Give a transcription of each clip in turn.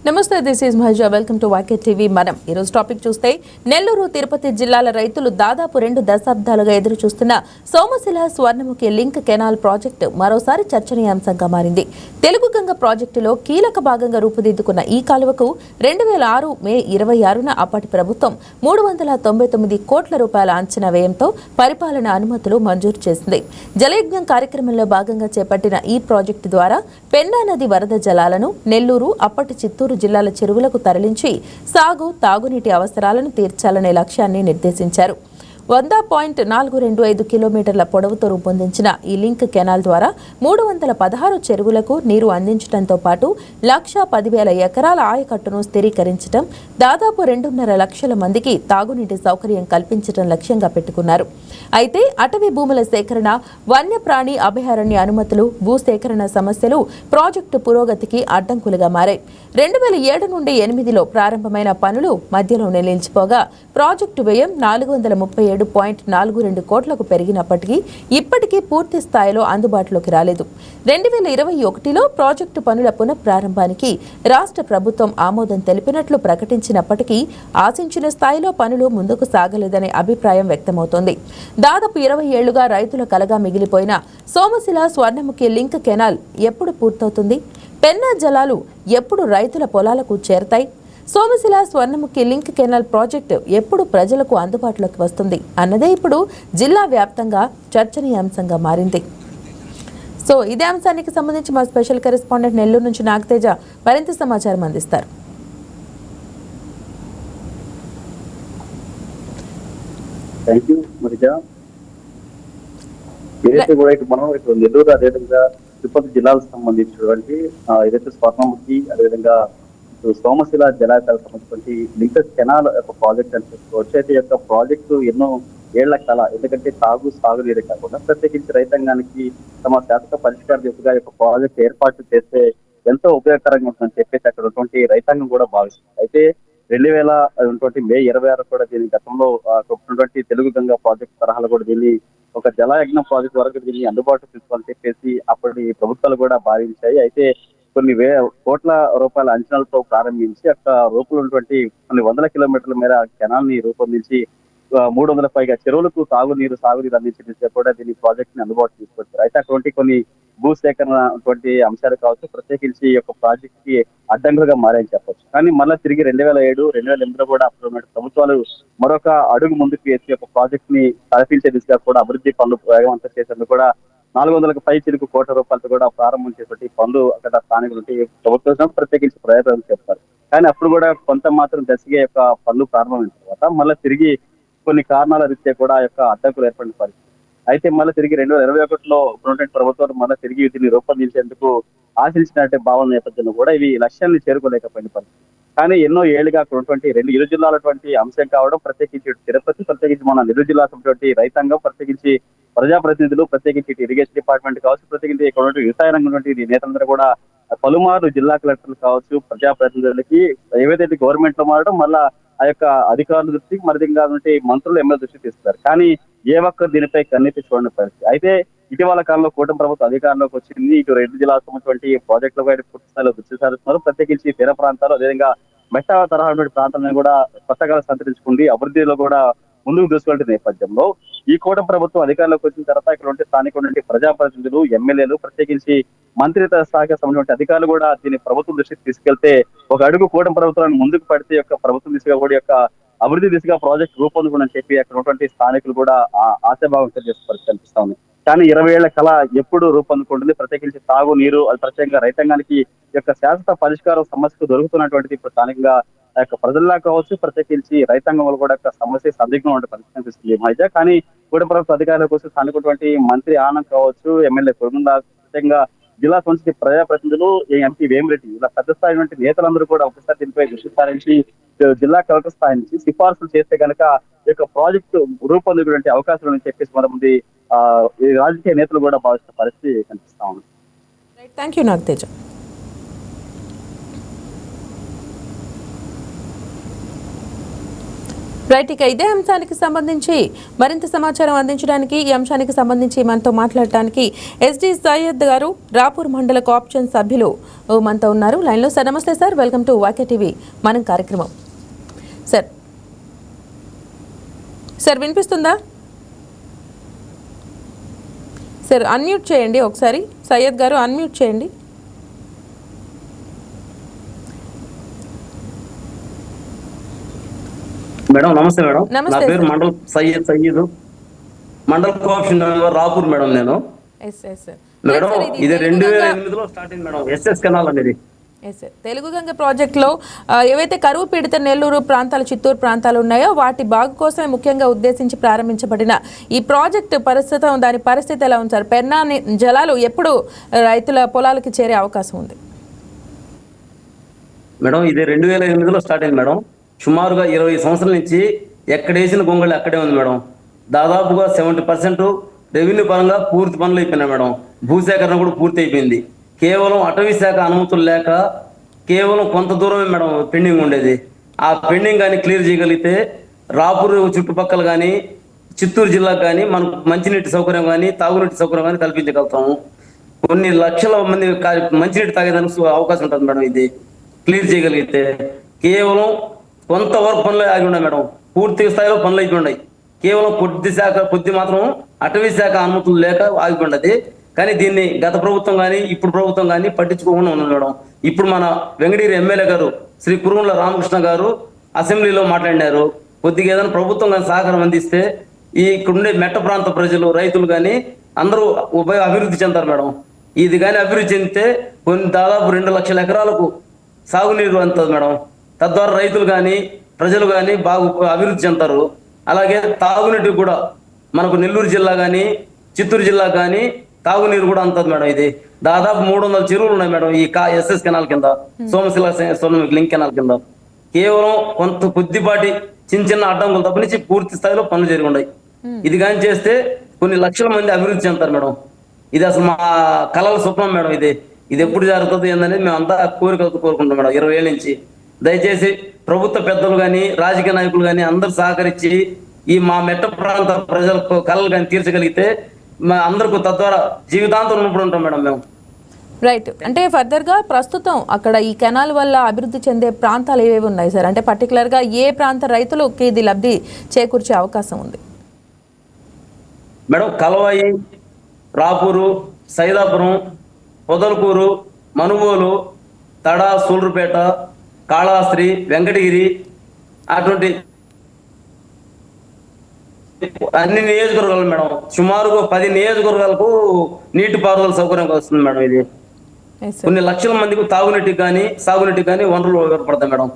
నమస్తే, this is Mahaja. Welcome to YK TV. మనం ఈరోజు టాపిక్ చూస్తే నెల్లూరు, తిరుపతి జిల్లాల రైతులు దాదాపు 2 దశాబ్దాలుగా ఎదురు చూస్తున్న Somasila Swarnamukhi link canal project మరోసారి చర్చనీయాంశంగా మారింది. తెలుగు గంగ ప్రాజెక్టులో కీలక భాగంగా రూపుదిద్దుకున్న ఈ కాలువకు 2006 మే 26న అప్పటి ప్రభుత్వం 399 కోట్ల రూపాయల అంచనా వ్యయంతో పరిపాలన అనుమతులు మంజూరు చేసింది. జలయజ్ఞం కార్యక్రమంలో భాగంగా చేపట్టిన ఈ ప్రాజెక్టు ద్వారా పెన్నా నది వరద జలాలను నెల్లూరు, అప్పటి చిత్తూరు జిల్లాల చెరువులకు తరలించి సాగు, తాగునీటి అవసరాలను తీర్చాలనే లక్ష్యాన్ని నిర్దేశించారు. 100.425 కిలోమీటర్ల పొడవుతో రూపొందించిన ఈ లింక్ కెనాల్ ద్వారా 316 చెరువులకు నీరు అందించడంతో పాటు 1,10,000 ఎకరాల ఆయకట్టును స్థిరీకరించడం, దాదాపు 2.5 లక్షల మందికి తాగునీటి సౌకర్యం కల్పించడం లక్ష్యంగా పెట్టుకున్నారు. అయితే అటవీ భూముల సేకరణ, వన్యప్రాణి అభయారణ్య అనుమతులు, భూసేకరణ సమస్యలు ప్రాజెక్టు పురోగతికి అడ్డంకులుగా మారాయి. 2007 నుండి 2008లో ప్రారంభమైన పనులు మధ్యలో నిలిచిపోగా ప్రాజెక్టు వ్యయం 437.42 కోట్లకు పెరిగినప్పటికీ ఇప్పటికీ పూర్తి స్థాయిలో అందుబాటులోకి రాలేదు. 2021లో ప్రాజెక్టు పనుల పునఃప్రారంభానికి రాష్ట్ర ప్రభుత్వం ఆమోదం తెలిపినట్లు ప్రకటించినప్పటికీ ఆశించిన స్థాయిలో పనులు ముందుకు సాగలేదనే అభిప్రాయం వ్యక్తమవుతోంది. దాదాపు 20 ఏళ్లుగా రైతుల కలగా మిగిలిపోయిన సోమశిల స్వర్ణముఖి లింక్ కెనాల్ ఎప్పుడు పూర్తవుతుంది? పెన్నా జలాలు ఎప్పుడు రైతుల పొలాలకు చేరతాయి? Somasila Swarnamukhi link canal project ఎప్పుడు ప్రజలకు అందుబాటులోకి వస్తుంది అన్నదే ఇప్పుడు జిల్లా వ్యాప్తంగా చర్చనీయాంశంగా మారింది. సో ఇదే అంశానికి సంబంధించి మా స్పెషల్ కరెస్పాండెంట్ నెల్లూరు నుంచి నాగతేజ మరింత సమాచారం అందిస్తారు. ఏదైతే కూడా మనం నెల్లూరు, అదేవిధంగా తిరుపతి జిల్లాలకు సంబంధించినటువంటి ఏదైతే స్వర్ణముఖి, అదేవిధంగా సోమశిల జలాశయాలకు సంబంధించినటువంటి లింక్ కెనాల్ యొక్క ప్రాజెక్ట్ అని చెప్పుకోవచ్చు. అయితే యొక్క ప్రాజెక్టు ఎన్నో ఏళ్ల కళ. ఎందుకంటే సాగునీరే కాకుండా ప్రత్యేకించి రైతాంగానికి తమ శాశ్వత పరిష్కార దిశగా యొక్క ప్రాజెక్ట్ ఏర్పాటు చేస్తే ఎంతో ఉపయోగకరంగా ఉంటుందని చెప్పేసి అక్కడ ఉన్నటువంటి రైతాంగం కూడా భావిస్తుంది. అయితే 2000 మే 26 కూడా దీని గతంలో ఉన్నటువంటి తెలుగు గంగా ప్రాజెక్ట్ తరహాలో కూడా దీన్ని ఒక జలయజ్ఞ ప్రాజెక్ట్ వరకు దీన్ని అందుబాటులో తీసుకోవాలని చెప్పేసి అప్పటి ప్రభుత్వాలు కూడా భావించాయి. అయితే కొన్ని కోట్ల రూపాయల అంచనాలతో ప్రారంభించి అక్కడ రూపంలో ఉన్నటువంటి కొన్ని వందల కిలోమీటర్ల మేర కెనాల్ ని రూపొందించి 300 పైగా చెరువులకు సాగునీరు అందించే కూడా దీని ప్రాజెక్ట్ ని అందుబాటు తీసుకొచ్చారు. అయితే అటువంటి కొన్ని భూసేకరణ అంశాలు కావచ్చు, ప్రత్యేకించి ఈ యొక్క ప్రాజెక్ట్ కి అడ్డంకులుగా మారాయని చెప్పొచ్చు. కానీ మళ్ళీ తిరిగి 2007, 2008లో కూడా అప్పుడు ఉన్న ప్రభుత్వాలు మరొక అడుగు ముందుకు వేసి ఒక ప్రాజెక్ట్ ని తలపించే దిశగా కూడా అభివృద్ధి పనులు వేగవంతం చేసేందుకు కూడా 400కు పై చిలుకు కోట్ల రూపాయలతో కూడా ప్రారంభం చేసేటువంటి పనులు అక్కడ స్థానికులు ప్రభుత్వం ప్రత్యేకించి ప్రయత్నాలు చేస్తారు. కానీ అప్పుడు కూడా కొంత మాత్రం దశగా యొక్క పనులు ప్రారంభమైన తర్వాత మళ్ళీ తిరిగి కొన్ని కారణాల రీత్యా కూడా ఆ యొక్క అడ్డంకులు ఏర్పడిన పరిస్థితి. అయితే మళ్ళీ తిరిగి 2021లో ఉన్నటువంటి ప్రభుత్వం మళ్ళీ తిరిగి దీన్ని రూపొందించేందుకు ఆశించినట్టే భావన నేపథ్యంలో కూడా ఇవి లక్ష్యాన్ని చేరుకోలేకపోయిన పరిస్థితి. కానీ ఎన్నో ఏళ్లుగా అక్కడ ఉన్నటువంటి ఇరు జిల్లాలటువంటి అంశం కావడం, ప్రత్యేకించి తిరుపతి, ప్రత్యేకించి మన నెల్లూరు జిల్లా రైతాంగం, ప్రత్యేకించి ప్రజాప్రతినిధులు, ప్రత్యేకించి ఇరిగేషన్ డిపార్ట్మెంట్ కావచ్చు, ప్రత్యేకించి ఇక్కడ వ్యవసాయ రంగం నేతలందరూ కూడా పలుమార్లు జిల్లా కలెక్టర్లు కావచ్చు, ప్రజాప్రతినిధులకి ఏవైతే గవర్నమెంట్ లో మారడం మళ్ళా ఆ యొక్క అధికారుల దృష్టికి మరింగా మంత్రులు, ఎమ్మెల్యే దృష్టికి తీస్తారు. కానీ ఏ ఒక్కరు దీనిపై కన్నెత్తి చూడని పరిస్థితి. అయితే ఇటీవల కాలంలో కూటమి ప్రభుత్వం అధికారంలోకి వచ్చింది. ఇటు 2 జిల్లాలకు సంబంధించినటువంటి ప్రాజెక్టులపై పూర్తి స్థాయిలో దృష్టి సారిస్తున్నారు. ప్రత్యేకించి తీర ప్రాంతాలు, అదేవిధంగా మెట్ట తరహా ప్రాంతాలను కూడా కొత్తగా సంతరించుకుంది అభివృద్ధిలో కూడా ముందుకు దూసుకెళ్తున్న నేపథ్యంలో ఈ కూటమి ప్రభుత్వం అధికారంలోకి వచ్చిన తర్వాత ఇక్కడ ఉంటే స్థానిక ప్రజాప్రతినిధులు, ఎమ్మెల్యేలు, ప్రత్యేకించి మంత్రిత్వ శాఖ సంబంధించిన అధికారులు కూడా దీన్ని ప్రభుత్వం దృష్టికి తీసుకెళ్తే ఒక అడుగు కూటమి ప్రభుత్వాన్ని ముందుకు పడితే యొక్క ప్రభుత్వం దిశగా కూడా యొక్క అభివృద్ధి దిశగా ప్రాజెక్ట్ రూపొందుకుందని చెప్పి అక్కడ ఉన్నటువంటి స్థానికులు కూడా ఆశాభావం చేసే పరిస్థితి కనిపిస్తా ఉంది. కానీ 20 ఏళ్ల కళ ఎప్పుడు రూపొందుకుంటుంది? ప్రత్యేకించి తాగు నీరు, అది ప్రత్యేకంగా రైతాంగానికి యొక్క శాశ్వత పరిష్కారం సమస్యకు దొరుకుతున్నటువంటిది ఇప్పుడు స్థానికంగా ఆ యొక్క ప్రజల్లా కావచ్చు, ప్రత్యేకించి రైతాంగంలో కూడా సమస్య సందిగ్ధం ఉండే పరిస్థితి కనిపిస్తుంది మధ్య. కానీ కూటమి ప్రభుత్వ అధికారులకు వచ్చి స్థానికటువంటి మంత్రి ఆనంద్ కావచ్చు, ఎమ్మెల్యే కొడుగుండా, ప్రత్యేకంగా జిల్లా సంస్థ ప్రజాప్రతినిధులు, ఎంపీ వేమిరెడ్డి, ఇలా పెద్ద స్థాయి నుండి నేతలందరూ కూడా ఒకసారి దీనిపై దృష్టి సారించి జిల్లా కలెక్టర్ స్థాయి నుంచి సిఫార్సులు చేస్తే కనుక ఈ యొక్క ప్రాజెక్టు రూపొందుకునే అవకాశం అని చెప్పేసి కొంతమంది రాజకీయ నేతలు కూడా భావిస్తున్న పరిస్థితి కనిపిస్తా ఉంది. Thank you Nagateja. రైట్, ఇక ఇదే అంశానికి సంబంధించి మరింత సమాచారం అందించడానికి, ఈ అంశానికి సంబంధించి మనతో మాట్లాడటానికి ఎస్డి సయ్యద్ గారు, రాపూర్ మండల కోఆప్షన్ సభ్యులు మనతో ఉన్నారు లైన్లో. సార్ నమస్తే సార్, వెల్కమ్ టు వాక్య టీవీ మనం కార్యక్రమం. సార్ సార్ వినిపిస్తుందా? సార్ అన్మ్యూట్ చేయండి ఒకసారి. సయ్యద్ గారు అన్మ్యూట్ చేయండి. మేడం నమస్తే మేడం. నమస్తే నా పేరు మండల్ సయ్యద్ మండల్ కోఆప్షన్ రాపూర్ మేడం. నేను మేడం ఇది 2008లో స్టార్ట్ అయింది మేడం. ఎస్ఎస్ కెనాల్ అనేది తెలుగు గంగ ప్రాజెక్టులో ఏవైతే కరువు పీడిత నెల్లూరు ప్రాంతాలు, చిత్తూరు ప్రాంతాలు ఉన్నాయో వాటి బాగు కోసమే ముఖ్యంగా ఉద్దేశించి ప్రారంభించబడిన ఈ ప్రాజెక్టు దాని పరిస్థితి ఎలా ఉంది సార్? పెన్నా జలాలు ఎప్పుడు రైతుల పొలాలకి చేరే అవకాశం ఉంది? మేడం ఇది 2008లో స్టార్ట్ అయింది మేడం. సుమారుగా 20 సంవత్సరాల నుంచి ఎక్కడేసిన గొంగళి అక్కడే ఉంది మేడం. దాదాపుగా 70% రెవెన్యూ పరంగా పూర్తి పనులు అయిపోయినాయి మేడం. భూసేకరణ కూడా పూర్తి అయిపోయింది. కేవలం అటవీ శాఖ అనుమతులు లేక కేవలం కొంత దూరమే మేడం పెండింగ్ ఉండేది. ఆ పెండింగ్ కానీ క్లియర్ చేయగలిగితే రాపూర్ చుట్టుపక్కల కానీ చిత్తూరు జిల్లాకు కానీ మనకు మంచినీటి సౌకర్యం కానీ తాగునీటి సౌకర్యం కానీ కల్పించగలుగుతాము. కొన్ని లక్షల మంది మంచినీటి తాగేదానికి అవకాశం ఉంటుంది మేడం. ఇది క్లియర్ చేయగలిగితే కేవలం కొంతవరకు పనులు ఆగి ఉన్నాయి మేడం. పూర్తి స్థాయిలో పనులు అయిపోయి ఉన్నాయి. కేవలం కొద్ది మాత్రం అటవీ శాఖ అనుమతులు లేక ఆగిపోయినది. కానీ దీన్ని గత ప్రభుత్వం కానీ ఇప్పుడు ప్రభుత్వం కానీ పట్టించుకోకుండా ఉన్నది మేడం. ఇప్పుడు మన వెంకటగిరి ఎమ్మెల్యే గారు శ్రీ కురుగుల రామకృష్ణ గారు అసెంబ్లీలో మాట్లాడినారు. కొద్దిగా ఏదైనా ప్రభుత్వం కానీ సహకారం అందిస్తే ఈ ఇక్కడుండే మెట్ట ప్రాంత ప్రజలు, రైతులు కానీ అందరూ అభివృద్ధి చెందారు మేడం. ఇది కానీ అభివృద్ధి చెందితే దాదాపు 2 లక్షల ఎకరాలకు సాగునీరు అందుతుంది మేడం. తద్వారా రైతులు కానీ ప్రజలు కానీ బాగా అభివృద్ధి చెందుతారు. అలాగే తాగునీటి కూడా మనకు నెల్లూరు జిల్లా కానీ చిత్తూరు జిల్లా కానీ తాగునీరు కూడా అందుతుంది మేడం. ఇది దాదాపు 300 చెరువులు ఉన్నాయి మేడం ఈ ఎస్ఎస్ కెనాల్ కింద, సోమశిల లింక్ కెనాల్ కింద. కేవలం కొద్దిపాటి చిన్న అడ్డంకులు తప్పనించి పూర్తి స్థాయిలో పనులు జరిగి ఉన్నాయి. ఇది కానీ చేస్తే కొన్ని లక్షల మంది అభివృద్ధి చెందుతారు మేడం. ఇది అసలు మా కళల స్వప్నం మేడం. ఇది ఎప్పుడు జరుగుతుంది ఏందనేది మేము అంతా కోరికలతో కోరుకుంటాం మేడం 20 ఏళ్ళ నుంచి. దయచేసి ప్రభుత్వ పెద్దలు కానీ రాజకీయ నాయకులు కానీ అందరూ సహకరించి ఈ మా మెట్ట ప్రాంత ప్రజలకు కళలు కానీ తీర్చగలిగితే మా అందరికీ తద్వారా జీవితాంతం ఉన్నప్పుడు ఉంటాం మేడం మేము. రైట్. అంటే ఫర్దర్గా ప్రస్తుతం అక్కడ ఈ కెనాల్ వల్ల అభివృద్ధి చెందే ప్రాంతాలు ఏవేవి ఉన్నాయి సార్? అంటే పర్టికులర్గా ఏ ప్రాంత రైతులకి ఇది లబ్ధి చేకూర్చే అవకాశం ఉంది? మేడం కలవాయి, రాపూరు, సైదాపురం, పొదలకూరు, మనుగోలు, తడ, సూళ్లూరుపేట, కాళహస్తి, వెంకటగిరి అటువంటి అన్ని నియోజకవర్గాలు మేడం. సుమారుగా 10 నియోజకవర్గాలకు నీటి పారుదల సౌకర్యం వస్తుంది మేడం. ఇది కొన్ని లక్షల మందికి తాగునీటికి కానీ సాగునీటికి కానీ వనరులు ఏర్పడతాయి మేడం.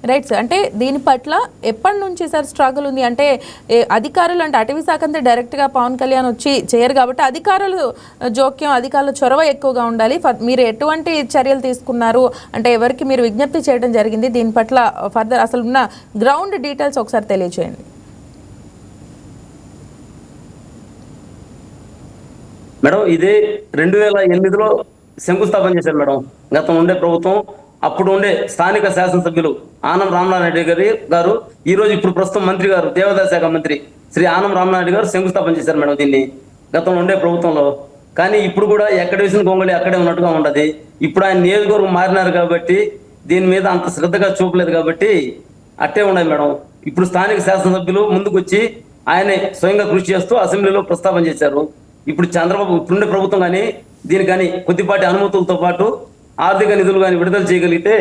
Right sir. అంటే దీని పట్ల ఎప్పటి నుంచి సార్ స్ట్రగుల్ ఉంది? అంటే అధికారులు అంటే అటవీ శాఖ అంతా డైరెక్ట్గా పవన్ కళ్యాణ్ వచ్చి చేయరు కాబట్టి అధికారులు జోక్యం, అధికారుల చొరవ ఎక్కువగా ఉండాలి. మీరు ఎటువంటి చర్యలు తీసుకున్నారు అంటే ఎవరికి మీరు విజ్ఞప్తి చేయడం జరిగింది? దీని పట్ల ఫర్దర్ అసలు ఉన్న గ్రౌండ్ డీటెయిల్స్ ఒకసారి తెలియజేయండి. మేడం ఇది 2008లో శంకుస్థాపన చేశారు మేడం గతం ఉండే ప్రభుత్వం. అప్పుడు ఉండే స్థానిక శాసనసభ్యులు ఆనం రామనారాయణ గారు ఇప్పుడు ప్రస్తుతం మంత్రి గారు దేవాదాయ శాఖ మంత్రి శ్రీ ఆనం రామనారాయణ గారు శంకుస్థాపన చేశారు మేడం దీన్ని గతంలో ఉండే ప్రభుత్వంలో. కానీ ఇప్పుడు కూడా ఎక్కడ వేసిన గొంగళి అక్కడే ఉన్నట్టుగా ఉండదు. ఇప్పుడు ఆయన నియోజకవర్గం మారినారు కాబట్టి దీని మీద అంత శ్రద్ధగా చూపలేదు కాబట్టి అట్టే ఉన్నాయి మేడం. ఇప్పుడు స్థానిక శాసనసభ్యులు ముందుకు వచ్చి ఆయనే స్వయంగా కృషి చేస్తూ అసెంబ్లీలో ప్రస్తావన చేశారు. ఇప్పుడు చంద్రబాబు ఇప్పుడుండే ప్రభుత్వం కానీ దీనికి కానీ కొద్దిపాటి అనుమతులతో పాటు ఆర్థిక నిధులు కానీ విడుదల చేయగలిగితే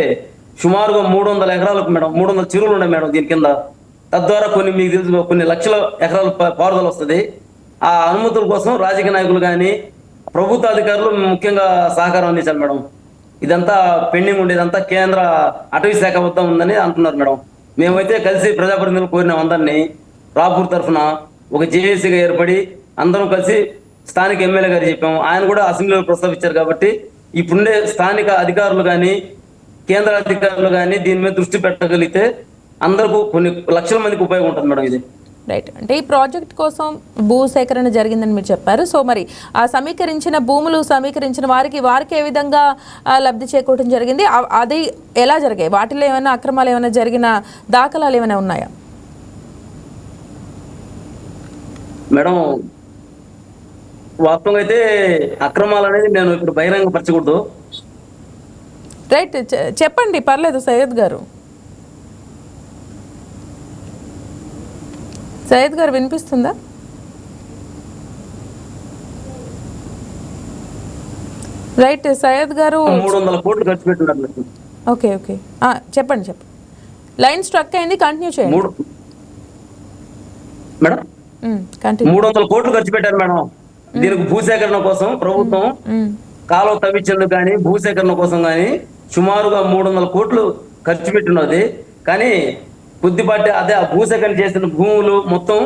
సుమారుగా 300 ఎకరాలకు మేడం 300 చెరువులు ఉన్నాయి మేడం దీని కింద. తద్వారా మీకు తెలుసు కొన్ని లక్షల ఎకరాల పారుదల వస్తుంది. ఆ అనుమతుల కోసం రాజకీయ నాయకులు కానీ ప్రభుత్వ అధికారులు ముఖ్యంగా సహకారం అందించారు మేడం. ఇదంతా పెండింగ్ ఉండేదంతా కేంద్ర అటవీ శాఖ వద్ద ఉందని అంటున్నారు మేడం. మేమైతే కలిసి ప్రజాప్రతినిధులు కోరినాం అందరినీ. రాపూర్ తరఫున ఒక జేఏసీగా ఏర్పడి అందరం కలిసి స్థానిక ఎమ్మెల్యే గారు చెప్పాము. ఆయన కూడా అసెంబ్లీలో ప్రస్తావించారు కాబట్టి ఇప్పుడుండే స్థానిక అధికారులు కానీ కేంద్ర అధికారులు కానీ దీని మీద దృష్టి పెట్టగలిగితే అందరికీ కొన్ని లక్షల మందికి ఉపయోగం ఉంటుంది మేడం ఇది. రైట్. అంటే ఈ ప్రాజెక్ట్ కోసం భూ సేకరణ జరిగిందని మీరు చెప్పారు. సో మరి ఆ సమీకరించిన భూములు సమీకరించిన వారికి ఏ విధంగా లబ్ధి చేకూరడం జరిగింది? అది ఎలా జరిగాయి? వాటిలో ఏమైనా అక్రమాలు ఏమైనా జరిగిన దాఖలాలు ఏమైనా ఉన్నాయా? మేడం వాస్తవంగా అయితే అక్రమాలు అనేది నేను ఇప్పుడు బహిరంగపరచకూడదు. రైట్, చెప్పండి, పర్లేదు సయ్యద్ గారు. సయ్యద్ గారు వినిపిస్తుందా? రైట్, సయ్యద్ గారు 300 కోట్లు ఖర్చు పెట్టున్నారు. ఓకే ఓకే, చెప్పండి. లైన్ స్ట్రక్ అయింది, కంటిన్యూ చేయండి. మేడం 300 కోట్లు ఖర్చు పెట్టారు మేడం. దీనికి భూసేకరణ కోసం ప్రభుత్వం కాలువ తవ్వించేందుకు కానీ భూసేకరణ కోసం కానీ సుమారుగా 300 కోట్లు ఖర్చు పెట్టినది. కానీ కొద్దిపాటి అదే ఆ భూసేకరణ చేసిన భూములు మొత్తం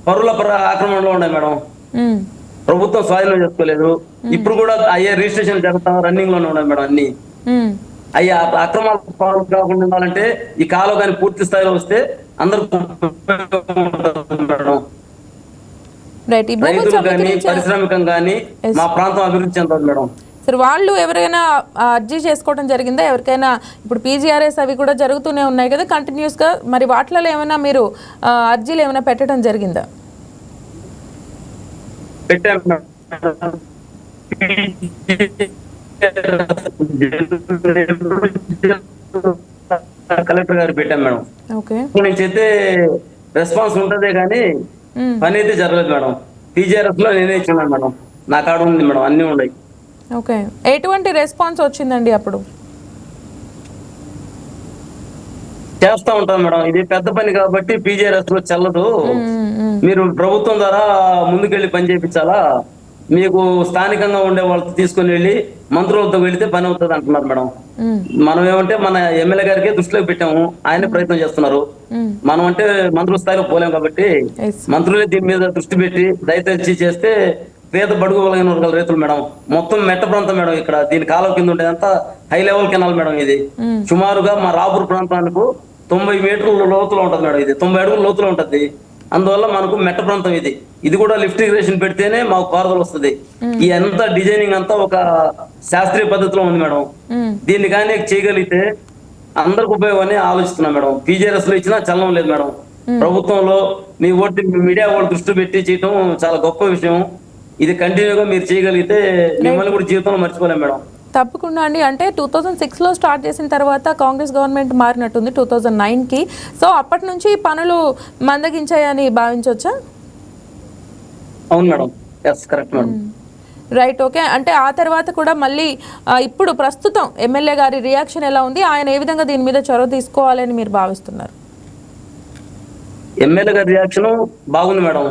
పరుల ఆక్రమణలో ఉన్నాయి మేడం. ప్రభుత్వం స్వాధీనం చేసుకోలేదు. ఇప్పుడు కూడా అయ్యే రిజిస్ట్రేషన్ జరుగుతా రన్నింగ్ లోనే ఉన్నాయి మేడం. అన్ని అయ్యా అక్రమాలు కాకుండా ఉండాలంటే ఈ కాలువ కానీ పూర్తి స్థాయిలో వస్తే అందరూ మేడం. రైతులు కానీ పారిశ్రామికం కానీ మా ప్రాంతం అభివృద్ధి చెందాలి మేడం. సరే, వాళ్ళు ఎవరైనా అర్జీ చేసుకోవడం జరిగిందా? ఎవరికైనా ఇప్పుడు పీజీఆర్ఎస్ అవి కూడా జరుగుతూనే ఉన్నాయి కదా కంటిన్యూస్ గా, మరి వాటిలో ఏమైనా మీరు అర్జీలు ఏమైనా పెట్టడం జరిగిందా? పెట్టాం కలెక్టర్ గారు పెట్టాం మేడం. నుంచి అయితే రెస్పాన్స్ ఉంటదే కానీ పని అయితే జరగలేదు మేడం. పీజీఆర్ఎస్ లో నేనే ఇచ్చున్నాను మేడం. నా కాడ ఉంది మేడం, అన్ని ఉన్నాయి. ఓకే, ఎటువంటి రెస్పాన్స్ వచ్చిందండి? అప్పుడు చేస్తా ఉంటాం మేడం. ఇది పెద్ద పని కాబట్టి పీజీఆర్ఎస్ లో చెల్లదు. మీరు ప్రభుత్వం ద్వారా ముందుకెళ్ళి పని చేయించాలా, మీకు స్థానికంగా ఉండే వాళ్ళతో తీసుకుని వెళ్ళి మంత్రులతో వెళితే పని అవుతుంది అంటున్నారు మేడం. మనం ఏమంటే మన ఎమ్మెల్యే గారికి దృష్టిలో పెట్టాము, ఆయన ప్రయత్నం చేస్తున్నారు. మనం అంటే మంత్రుల స్థాయిలో పోలేం కాబట్టి మంత్రులే దీని మీద దృష్టి పెట్టి దయచేసి చేస్తే పేద బడుగు కలిగిన వర్గాల రైతులు మేడం. మొత్తం మెట్ట ప్రాంతం మేడం. ఇక్కడ దీని కాలువ కింద ఉండేదంతా హై లెవెల్ కెనాల్ మేడం. ఇది సుమారుగా మా రాపూర్ ప్రాంతానికి 90 మీటర్ల లోతులో ఉంటది మేడం. ఇది 90 అడుగుల లోతులో ఉంటది. అందువల్ల మనకు మెట్ట ప్రాంతం ఇది. ఇది కూడా లిఫ్ట్ ఇరిగేషన్ పెడితేనే మాకు పారుదల వస్తుంది. ఈ అంతా డిజైనింగ్ అంతా ఒక శాస్త్రీయ పద్ధతిలో ఉంది మేడం. దీన్ని కానీ చేయగలిగితే అందరికి ఉపయోగమని ఆలోచిస్తున్నాం మేడం. పీజీఆర్ఎస్ లో ఇచ్చినా చలనం లేదు మేడం. ప్రభుత్వంలో మీ ఓటు మీడియా వాళ్ళు దృష్టి పెట్టి చేయటం చాలా గొప్ప విషయం. ఇది కంటిన్యూగా మీరు చేయగలిగితే మిమ్మల్ని కూడా జీవితంలో మర్చిపోలేం మేడం. తప్పకుండా అండి. అంటే 2006లో స్టార్ట్ చేసిన తర్వాత కాంగ్రెస్ గవర్నమెంట్ మారినట్టుంది 2009కి. సో అప్పటి నుంచి పనులు మందగించాయని భావించవచ్చా? అవును madam, yes correct madam. Right, okay. అంటే ఆ తర్వాత కూడా మళ్ళీ ఇప్పుడు ప్రస్తుతం ఎమ్మెల్యే గారి రియాక్షన్ ఎలా ఉంది? ఆయన ఏ విధంగా దీని మీద చొరవ తీసుకోవాలని మీరు భావిస్తున్నారు? ఎమ్మెల్యే గారి రియాక్షన్ బాగుంది మేడం.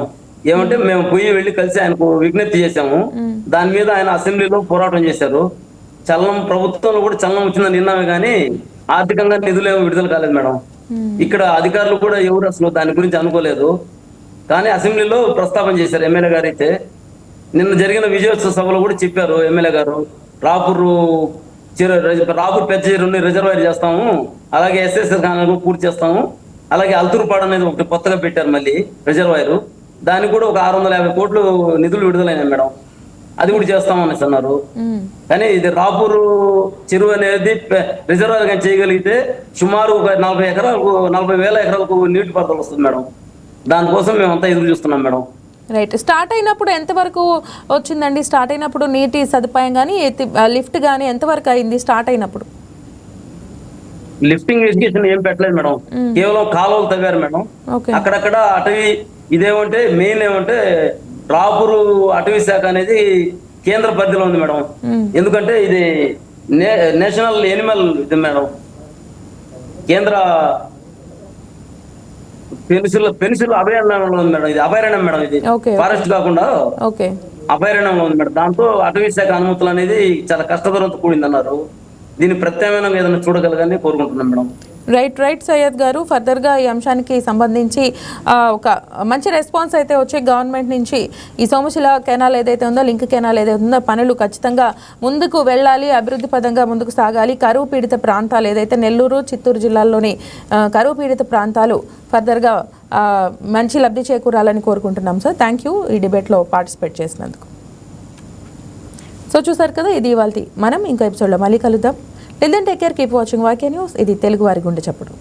ఏమంటే మేము పోయి వెళ్ళి కలిసి ఆయనకు విజ్ఞప్తి చేశాము. దాని మీద ఆయన అసెంబ్లీలో పోరాటం చేశారు. చలనం ప్రభుత్వంలో కూడా చలనం వచ్చిందని విన్నామే కానీ ఆర్థికంగా నిధులు ఏమో విడుదల కాలేదు మేడం. ఇక్కడ అధికారులు కూడా ఎవరు అసలు దాని గురించి అనుకోలేదు. కానీ అసెంబ్లీలో ప్రస్తావన చేశారు ఎమ్మెల్యే గారు. అయితే నిన్న జరిగిన విజయోత్సవ సభలో కూడా చెప్పారు ఎమ్మెల్యే గారు, రాపూర్ పెద్ద చెరువుని రిజర్వాయర్ చేస్తాము, అలాగే ఎస్ఎస్ఎస్ కాలను పూర్తి చేస్తాము, అలాగే అల్తూరుపాడు అనేది ఒకటి కొత్తగా పెట్టారు మళ్ళీ రిజర్వాయర్. దానికి కూడా ఒక 650 కోట్లు నిధులు విడుదలైనాయి మేడం. అది కూడా చేస్తామని అన్నారు. కానీ ఇది రాపూర్ చెరువు అనేది రిజర్వాయర్ కానీ చేయగలిగితే సుమారు ఒక 40,000 ఎకరాలకు నీటి పారుదల వస్తుంది మేడం. దానికోసం మేమంతా ఎదురు చూస్తున్నాం మేడం. రైట్, స్టార్ట్ అయినప్పుడు ఎంతవరకు వచ్చిందండి? స్టార్ట్ అయినప్పుడు నీటి సదుపాయం కానీ లిఫ్ట్ కానీ ఎంతవరకు అయింది? స్టార్ట్ అయినప్పుడు లిఫ్టింగ్ ఎడ్యుకేషన్ ఏం పెట్టలేదు మేడం. కేవలం కాలువలు తవ్వారు మేడం. అక్కడక్కడ అటవీ ఇదేమంటే మెయిన్ ఏమంటే రాపూరు అటవీ శాఖ అనేది కేంద్ర పరిధిలో ఉంది మేడం. ఎందుకంటే ఇది నేషనల్ ఎనిమల్ ఇది మేడం. కేంద్ర పెన్సిల్ అభయారణ్యంలో ఉంది మేడం. ఇది అభయారణ్యం మేడం. ఇది ఫారెస్ట్ కాకుండా అభయారణ్యంలో ఉంది మేడం. దాంతో అటవీ శాఖ అనుమతులు అనేది చాలా కష్టతరంతో కూడింది అన్నారు. దీన్ని ప్రత్యామ్నాయంగా ఏదైనా చూడగలగాలని కోరుకుంటున్నాం మేడం. రైట్ సయ్యద్ గారు, ఫర్దర్గా ఈ అంశానికి సంబంధించి ఒక మంచి రెస్పాన్స్ అయితే వచ్చే గవర్నమెంట్ నుంచి ఈ సోమశిల కెనాల్ ఏదైతే ఉందో, లింక్ కెనాల్ ఏదైతే ఉందో, పనులు ఖచ్చితంగా ముందుకు వెళ్ళాలి, అభివృద్ధి పదంగా ముందుకు సాగాలి. కరువు పీడిత ప్రాంతాలు ఏదైతే నెల్లూరు, చిత్తూరు జిల్లాల్లోని కరువు పీడిత ప్రాంతాలు ఫర్దర్గా మంచి లబ్ధి చేకూరాలని కోరుకుంటున్నాం సార్. థ్యాంక్ యూ ఈ డిబేట్లో పార్టిసిపేట్ చేసినందుకు. సో చూసారు కదా, ఇది ఇవాల్టి. మనం ఇంకో ఎపిసోడ్లో మళ్ళీ కలుద్దాం. Till then take care, keep watching YK news. ఇది తెలుగు వారి గుండె చప్పుడు.